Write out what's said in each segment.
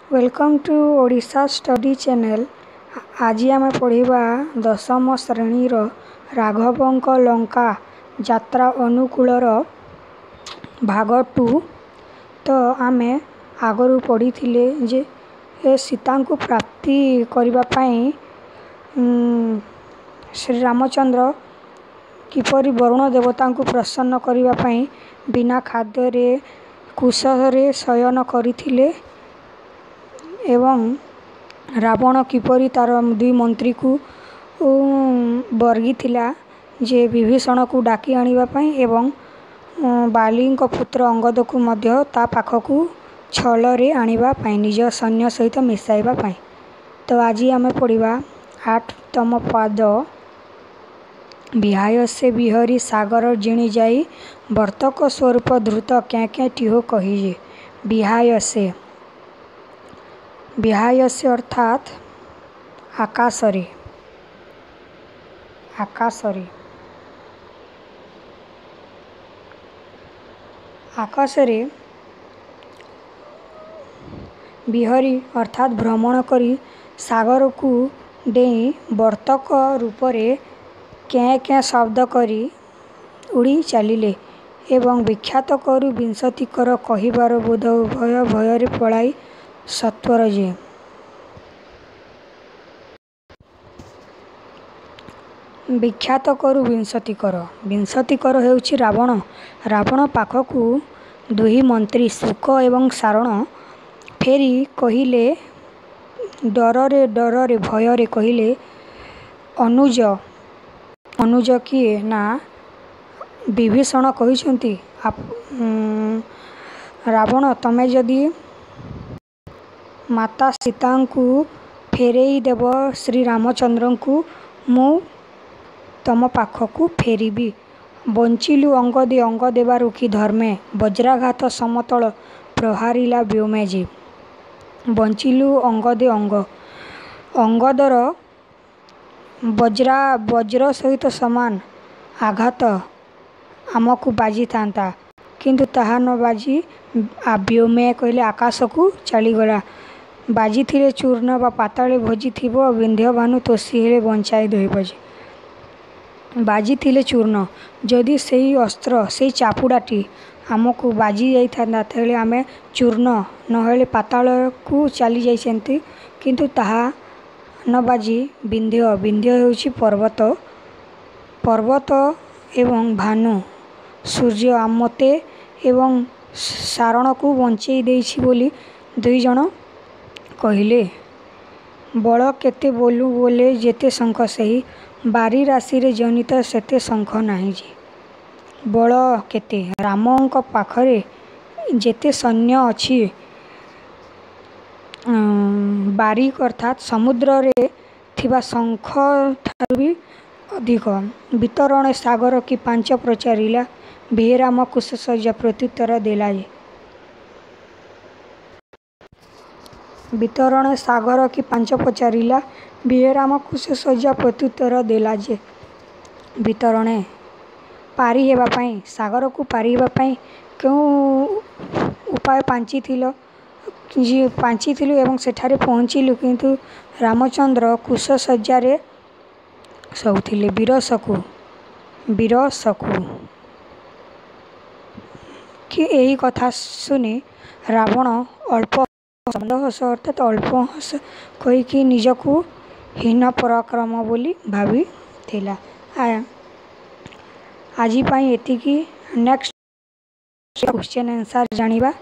Welcome to Odisha study channel. आज आम पढ़ा दशम श्रेणी राघवंक लंका यात्रा अनुकूलर भाग 2। तो आम आगरू पढ़ी जे सीता को प्राप्ति करने श्री रामचंद्र किपरि वरुण देवता को प्रसन्न करने बिना खाद्य कुशरे शयन करथिले एवं रावण किपरि तार दुई मंत्री को वर्गी थिला जे विभीषण को डाकी आनिबापई एवं बाली पुत्र अंगद को मध्य ता पाखकू छल रे आनिबापई निज सैन्य सहित मिसाइबापई। तो आज आम पढ़ा 8तम पाद। विहाय से बिहरी सागर जिणी जाई वर्तक स्वरूप द्रुत क्या क्या टिहो कहिजे। विहाय से अर्थात आकाशरे आकाशरे बिहरी अर्थात भ्रमण करी सागर को डेई वर्तक रूपरे क्या क्या शब्द करी उड़ी चलिले एवं विख्यात करू विंशतिकर कहिबार बोध उभय भୟରେ पलाई सत्वर जे। विख्यात करू विंशतिकर हेउछि रावण। रावण पाखकू दुही मंत्री शुक एवं सारण फेरी कहिले डररे भୟରେ कहिले अनुज किए ना विभीषण कहिसंती रावण तमे जदि माता सीता को फेरई देव श्री रामचंद्र को मु तम पाखकू फेरिबी। बंचिलु अंग देवा रुखी धर्मे वज्राघात समतल प्रहारिला व्योमे जी। बंचिलु अंगदर वज्र सहित समान आघात आमको बाजी था किंतु ताहा न बाजी व्योमे कहले आकाश को चलीगला। बाजी थिले चूर्ण बा पाताले भोजी थिबो विंध्य भानु तोषी हेले बंचाई देब जे। बाजी थिले चूर्ण जदि सेई अस्त्र सेई चापुडाटी आमको बाजी जाइथा तेले आमे चूर्ण नहेले पाताल को चली जाइसेंती किंतु ताहा न बाजी विंध्य हेउछि पर्वत एवं भानु सूर्य आमते एवं सारण को बंचई देइछि बोली दुई जण कहिले। बल केते बोलू बोले जेते शंख सही बारी राशि रे जनित सेते शंख नाही जी। बल केते रामंक पाखरे जेते सैन्य अछि बारी अर्थात समुद्र रे थिबा शंख ठारू भी अधिक। वितरण सागर की 5 प्रचारिला बेराम कुश सज्जा प्रत्युत्तर देला जे। वितरण सागर की 5 पचारिला बेराम कुश सज्जा प्रत्युत्तर देला जे। वितरणे पारी हेबा पई सागर को पारी हेबा पई क्यों उपाय पांचिथिलु एवं सेठारे पहुँचिलु किंतु रामचंद्र कुश सज्जारे शोउथिले। वीरसकु कि यही कथा सुनी रावण अल्प हस अर्थात अल्प हस कहीकि निजकू हीन पराक्रम बोली भावी थिला। आज पाई एतिकी। नेक्स्ट क्वेश्चन आंसर जानिबा।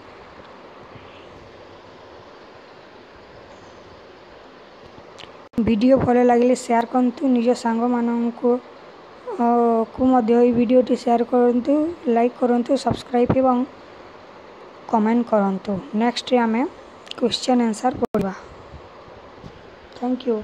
वीडियो भल लगे शेयर करंतु निज सांग माननको को मध्य ई वीडियोटी शेयर करंतु लाइक करंतु सब्सक्राइब एवं कमेंट करंतु। नेक्स्ट आमे क्वेश्चन आंसर पढ़वा। Thank you.